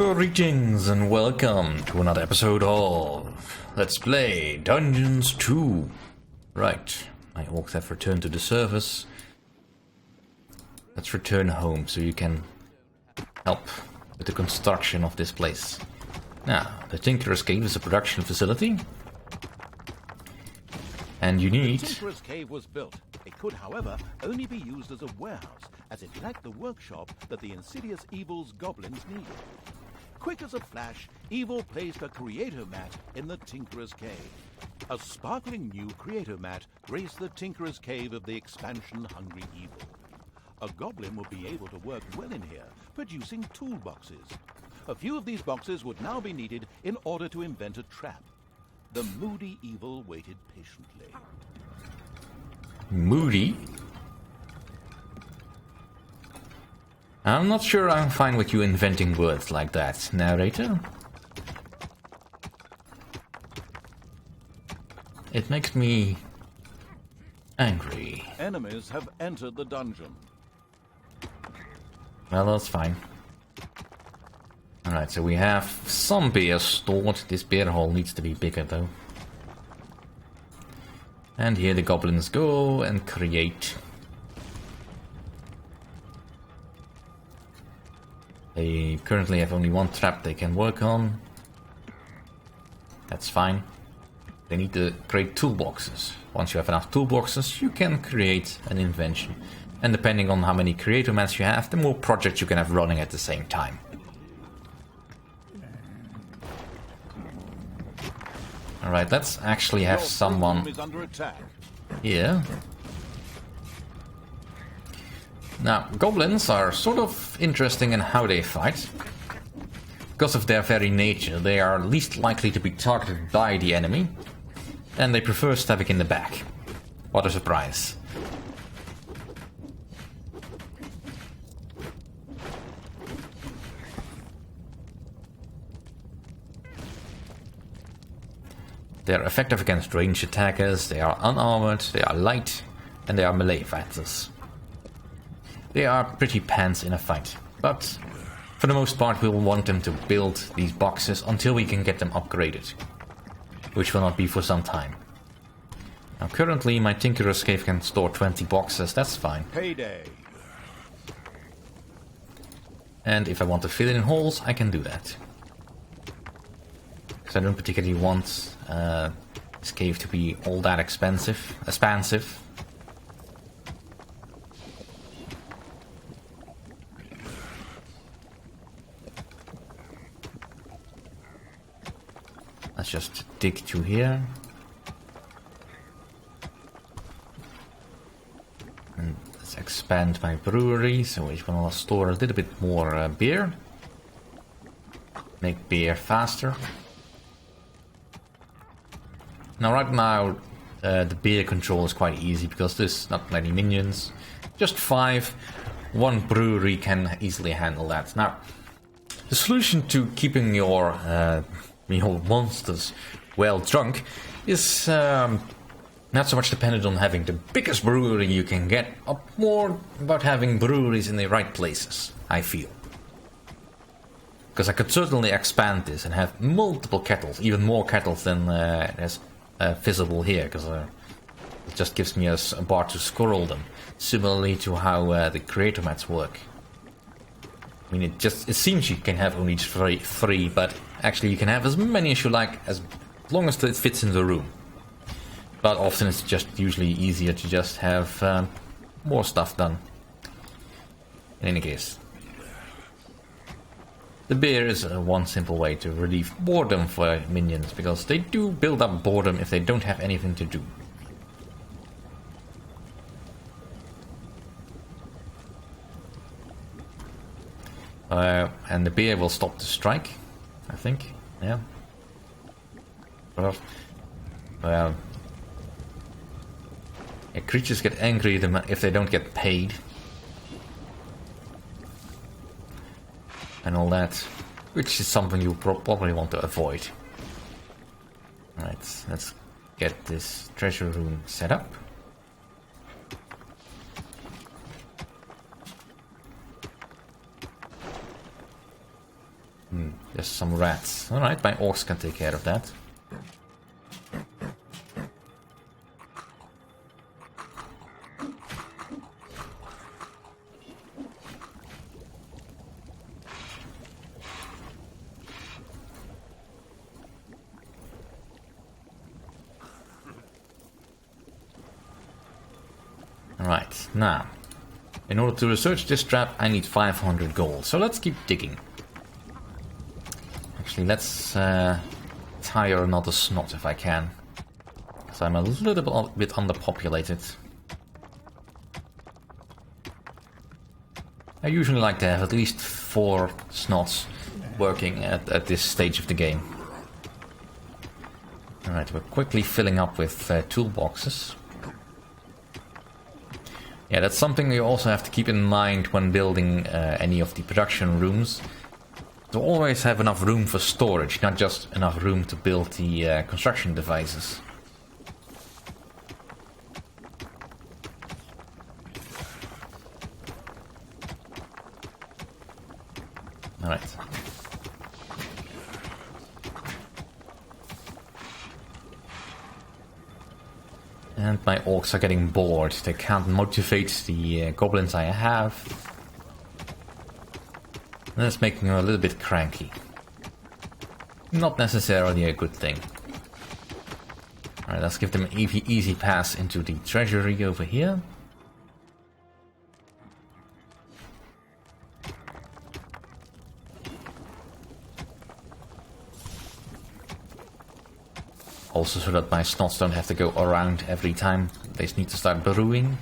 Greetings and welcome to another episode of Let's Play Dungeons 2. Right, my orcs have returned to the surface. Let's return home so you can help with the construction of this place. Now, the Tinkerer's Cave is a production facility. And you need... The Tinkerer's Cave was built. It could, however, only be used as a warehouse, as it lacked the workshop that the insidious evil's goblins needed. Quick as a flash, Evil placed a creator mat in the Tinkerer's Cave. A sparkling new creator mat graced the Tinkerer's Cave of the expansion-hungry Evil. A goblin would be able to work well in here, producing toolboxes. A few of these boxes would now be needed in order to invent a trap. The moody Evil waited patiently. Moody? I'm not sure I'm fine with you inventing words like that, narrator. It makes me angry. Enemies have entered the dungeon. Well, that's fine. Alright, so we have some beer stored. This beer hole needs to be bigger though. And here the goblins go and create. They currently have only one trap they can work on. That's fine. They need to create toolboxes. Once you have enough toolboxes, you can create an invention. And depending on how many creator mats you have, the more projects you can have running at the same time. Alright, let's actually have someone here. Now, goblins are sort of interesting in how they fight. Because of their very nature, they are least likely to be targeted by the enemy. And they prefer stabbing in the back. What a surprise. They're effective against ranged attackers, they are unarmored, they are light, and they are melee fighters. They are pretty pants in a fight, but for the most part we'll want them to build these boxes until we can get them upgraded, which will not be for some time. Now currently my Tinkerer's Cave can store 20 boxes, that's fine. Payday. And if I want to fill in holes, I can do that. Because I don't particularly want this cave to be all that expansive. Let's just dig to here. And let's expand my brewery, so we will store a little bit more beer. Make beer faster. Now right now the beer control is quite easy because there's not many minions. Just 5. One brewery can easily handle that. Now, the solution to keeping your monsters well drunk is not so much dependent on having the biggest brewery you can get, but more about having breweries in the right places, I feel. Because I could certainly expand this and have multiple kettles, even more kettles than is visible here, because it just gives me a bar to scroll them, similarly to how the creator mats work. I mean, it seems you can have only 3, but actually you can have as many as you like, as long as it fits in the room. But often it's just usually easier to just have more stuff done. In any case, the beer is one simple way to relieve boredom for minions, because they do build up boredom if they don't have anything to do. And the beer will stop the strike, I think. Yeah. Well, yeah, creatures get angry if they don't get paid. And all that, which is something you probably want to avoid. Alright, let's get this treasure room set up. There's some rats. Alright, my orcs can take care of that. Alright, now, in order to research this trap, I need 500 gold. So let's keep digging. Actually, let's tire another snot if I can. So I'm a little bit underpopulated. I usually like to have at least 4 snots working at this stage of the game. Alright, we're quickly filling up with toolboxes. Yeah, that's something you also have to keep in mind when building any of the production rooms. To always have enough room for storage, not just enough room to build the construction devices. Alright. And my orcs are getting bored. They can't motivate the goblins I have. And that's making them a little bit cranky. Not necessarily a good thing. Alright, let's give them an easy pass into the treasury over here. Also so that my snots don't have to go around every time they need to start brewing.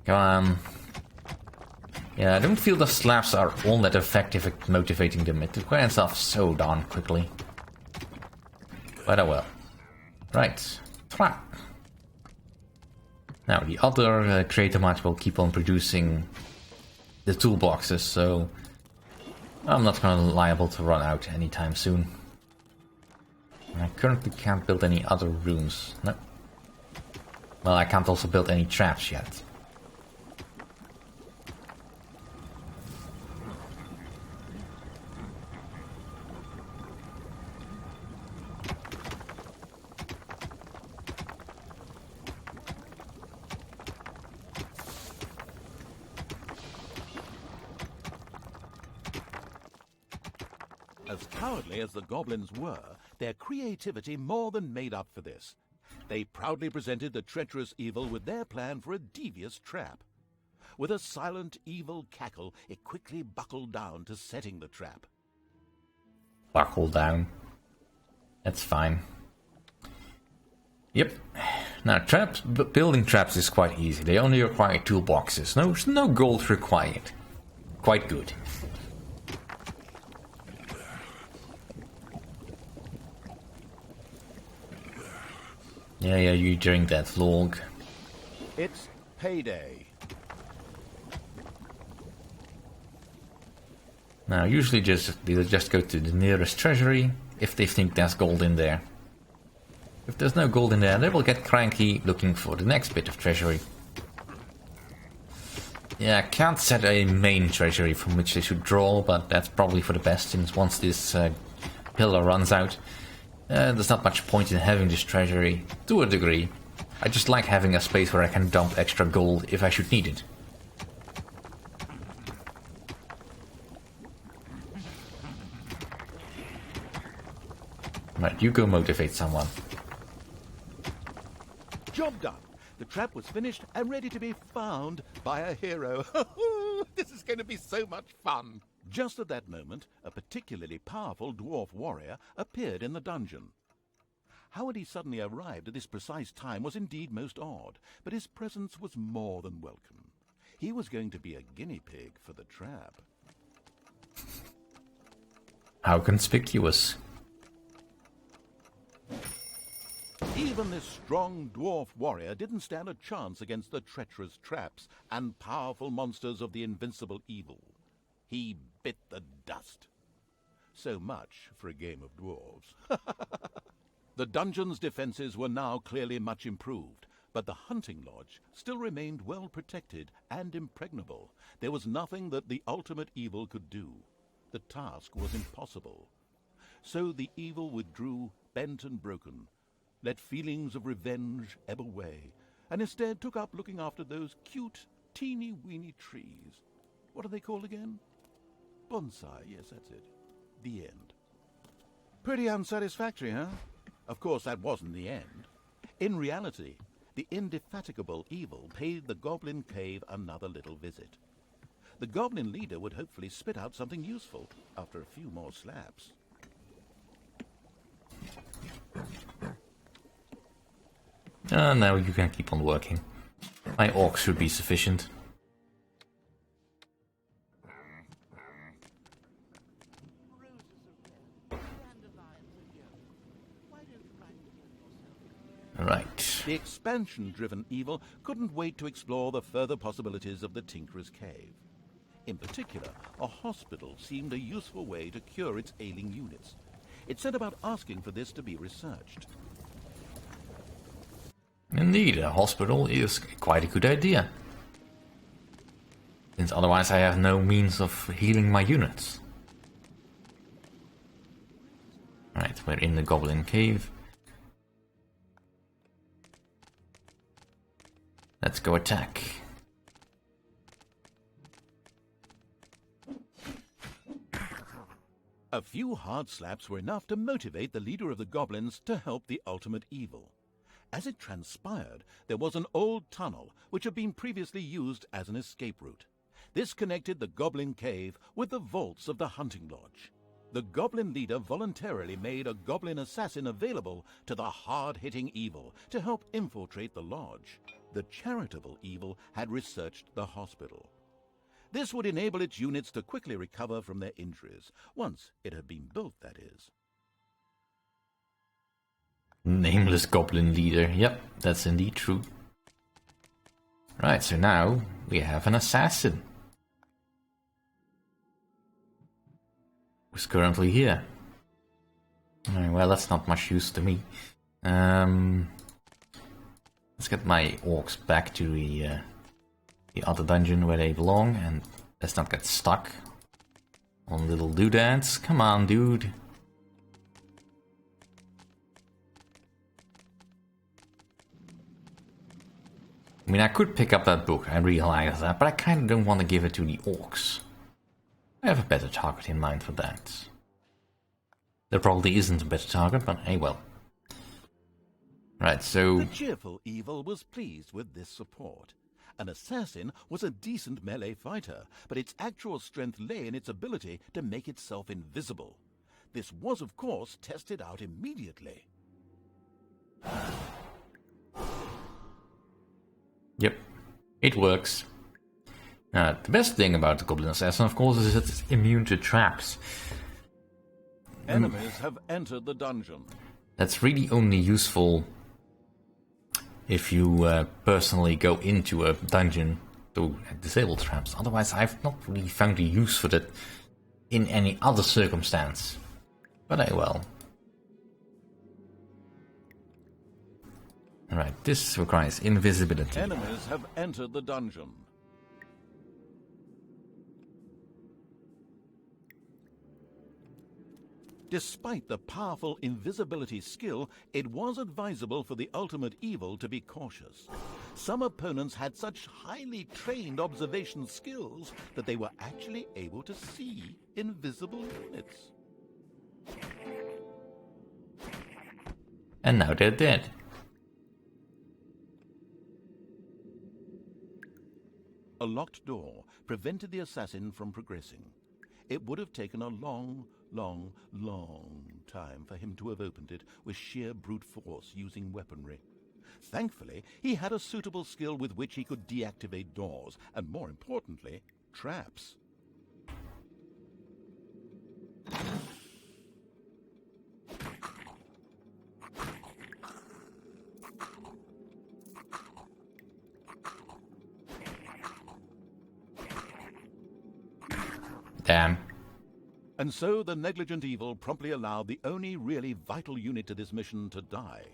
Come on. Yeah, I don't feel the slaps are all that effective at motivating them. It wears off so darn quickly. But oh well. Right. Trap. Now, the other creator mod will keep on producing the toolboxes, so I'm not gonna be liable to run out anytime soon. I currently can't build any other rooms. No. Well, I can't also build any traps yet. As cowardly as the goblins were, their creativity more than made up for this. They proudly presented the treacherous evil with their plan for a devious trap. With a silent, evil cackle, it quickly buckled down to setting the trap. Buckle down. That's fine. Yep. Now, building traps is quite easy. They only require toolboxes. No gold required. Quite good. Yeah, you drink that log. It's payday. Now, usually they'll just go to the nearest treasury if they think there's gold in there. If there's no gold in there, they will get cranky looking for the next bit of treasury. Yeah, I can't set a main treasury from which they should draw, but that's probably for the best, since once this pillar runs out, there's not much point in having this treasury, to a degree. I just like having a space where I can dump extra gold if I should need it. Right, you go motivate someone. Job done. The trap was finished and ready to be found by a hero. This is going to be so much fun. Just at that moment, a particularly powerful dwarf warrior appeared in the dungeon. How had he suddenly arrived at this precise time was indeed most odd, but his presence was more than welcome. He was going to be a guinea pig for the trap. How conspicuous. Even this strong dwarf warrior didn't stand a chance against the treacherous traps and powerful monsters of the invincible evil. he bit the dust. So much for a game of dwarves. The dungeon's defenses were now clearly much improved, but the hunting lodge still remained well protected and impregnable. There was nothing that the ultimate evil could do. The task was impossible. So the evil withdrew, bent and broken, let feelings of revenge ebb away, and instead took up looking after those cute, teeny-weeny trees. What are they called again? Bonsai, yes, that's it. The end. Pretty unsatisfactory, huh? Of course, that wasn't the end. In reality, the indefatigable evil paid the Goblin Cave another little visit. The Goblin leader would hopefully spit out something useful after a few more slaps. Now you can keep on working. My orcs should be sufficient. Right. The expansion-driven evil couldn't wait to explore the further possibilities of the Tinkerer's Cave. In particular, a hospital seemed a useful way to cure its ailing units. It set about asking for this to be researched. Indeed, a hospital is quite a good idea. Since otherwise I have no means of healing my units. Right, we're in the Goblin Cave. Let's go attack. A few hard slaps were enough to motivate the leader of the goblins to help the ultimate evil. As it transpired, there was an old tunnel which had been previously used as an escape route. This connected the Goblin Cave with the vaults of the hunting lodge. The goblin leader voluntarily made a goblin assassin available to the hard-hitting evil to help infiltrate the lodge. The charitable evil had researched the hospital. This would enable its units to quickly recover from their injuries, once it had been built, that is. Nameless goblin leader. Yep, that's indeed true. Right, so now we have an assassin. Who's currently here. Well, that's not much use to me. Let's get my orcs back to the other dungeon where they belong, and let's not get stuck on little doodads. Come on, dude. I mean, I could pick up that book, I realize that, but I kind of don't want to give it to the orcs. I have a better target in mind for that. There probably isn't a better target, but hey, well. Right, so... The cheerful evil was pleased with this support. An assassin was a decent melee fighter, but its actual strength lay in its ability to make itself invisible. This was, of course, tested out immediately. Yep, it works. The best thing about the Goblin Assassin, of course, is that it's immune to traps. Enemies have entered the dungeon. That's really only useful if you personally go into a dungeon to disable traps. Otherwise, I've not really found a use for that in any other circumstance. But hey, well. Alright, this requires invisibility. Enemies have entered the dungeon. Despite the powerful invisibility skill, it was advisable for the ultimate evil to be cautious. Some opponents had such highly trained observation skills that they were actually able to see invisible units. And now they're dead. A locked door prevented the assassin from progressing. It would have taken a long time for him to have opened it with sheer brute force using weaponry. Thankfully, he had a suitable skill with which he could deactivate doors, and more importantly, traps. Damn. And so the negligent evil promptly allowed the only really vital unit to this mission to die.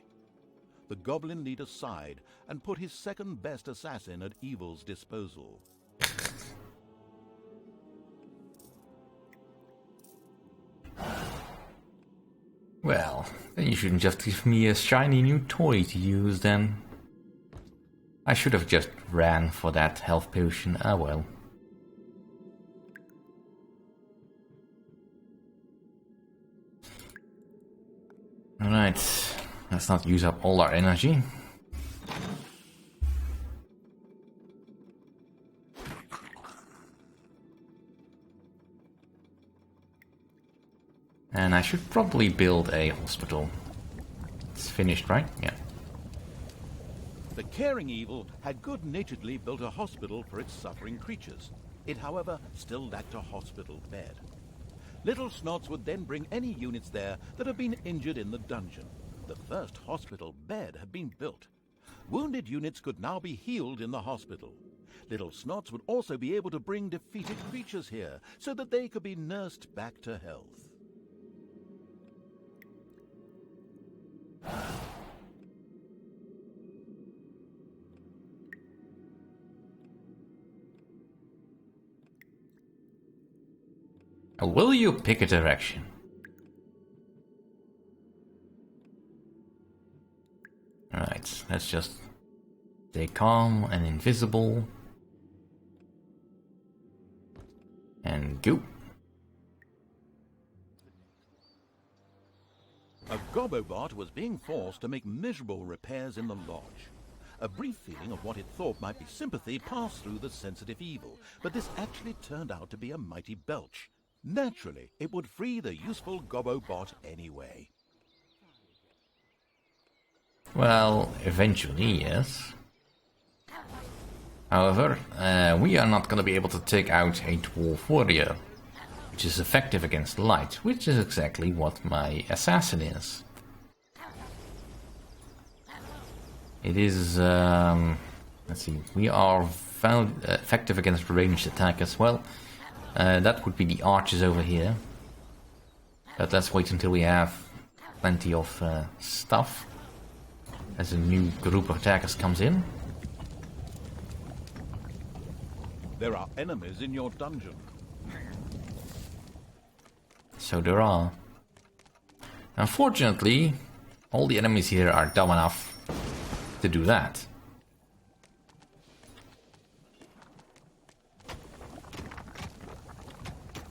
The Goblin leader sighed and put his second best assassin at evil's disposal. Well, then you shouldn't just give me a shiny new toy to use then. I should have just ran for that health potion, ah well. Alright, let's not use up all our energy. And I should probably build a hospital. It's finished, right? Yeah. The caring evil had good-naturedly built a hospital for its suffering creatures. It, however, still lacked a hospital bed. Little Snots would then bring any units there that had been injured in the dungeon. The first hospital bed had been built. Wounded units could now be healed in the hospital. Little Snots would also be able to bring defeated creatures here, so that they could be nursed back to health. Will you pick a direction? Alright, let's just stay calm and invisible. And go. A Gobobot was being forced to make miserable repairs in the lodge. A brief feeling of what it thought might be sympathy passed through the sensitive evil, but this actually turned out to be a mighty belch. Naturally, it would free the useful Gobobot anyway. Well, eventually, yes. However, we are not going to be able to take out a dwarf warrior, which is effective against light, which is exactly what my assassin is. It is, let's see, we are found effective against ranged attack as well. That would be the archers over here. But let's wait until we have plenty of stuff as a new group of attackers comes in. There are enemies in your dungeon. So there are. Unfortunately, all the enemies here are dumb enough to do that.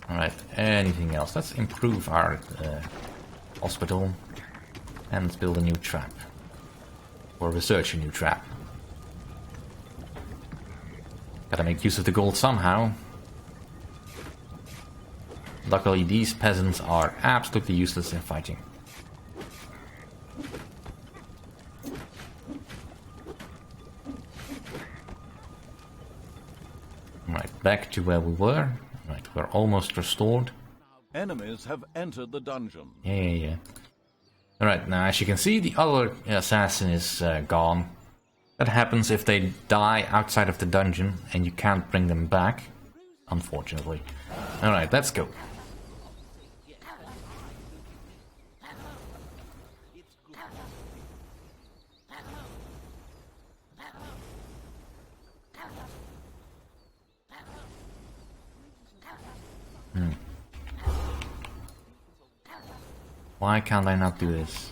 Alright, anything else? Let's improve our hospital and let's build a new trap. Or research a new trap. Gotta make use of the gold somehow. Luckily, these peasants are absolutely useless in fighting. Right, back to where we were. Right, we're almost restored. Enemies have entered the dungeon. Yeah. Alright, now as you can see, the other assassin is gone. That happens if they die outside of the dungeon and you can't bring them back, unfortunately. Alright, let's go. Why can't I not do this?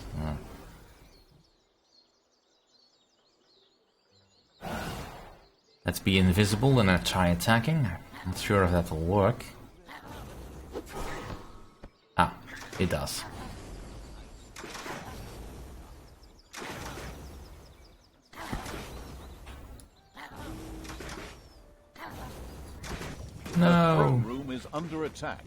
Let's be invisible and try attacking. I'm not sure if that will work. Ah, it does. No. The throne room is under attack.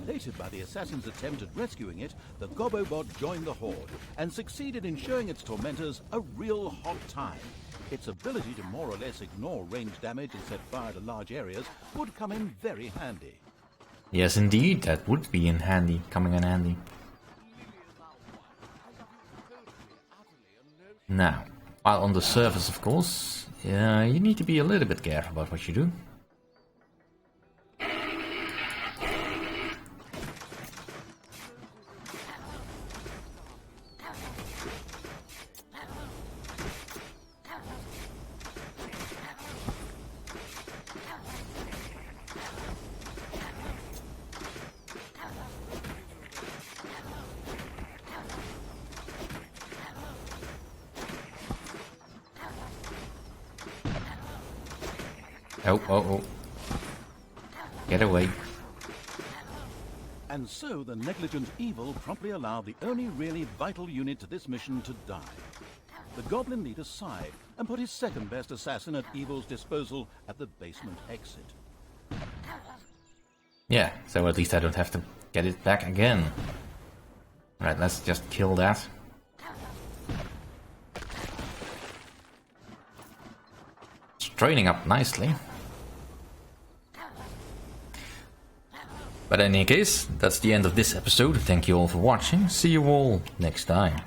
Elated by the assassin's attempt at rescuing it, the Gobobot joined the horde and succeeded in showing its tormentors a real hot time. Its ability to more or less ignore ranged damage and set fire to large areas would come in very handy. Yes, indeed, that would be coming in handy. Now, while on the surface, of course, you need to be a little bit careful about what you do. Oh, oh, oh. Get away. And so the negligent evil promptly allowed the only really vital unit to this mission to die. The Goblin leader sighed and put his second best assassin at evil's disposal at the basement exit. Yeah, so at least I don't have to get it back again. Right, let's just kill that. It's training up nicely. But in any case, that's the end of this episode. Thank you all for watching. See you all next time.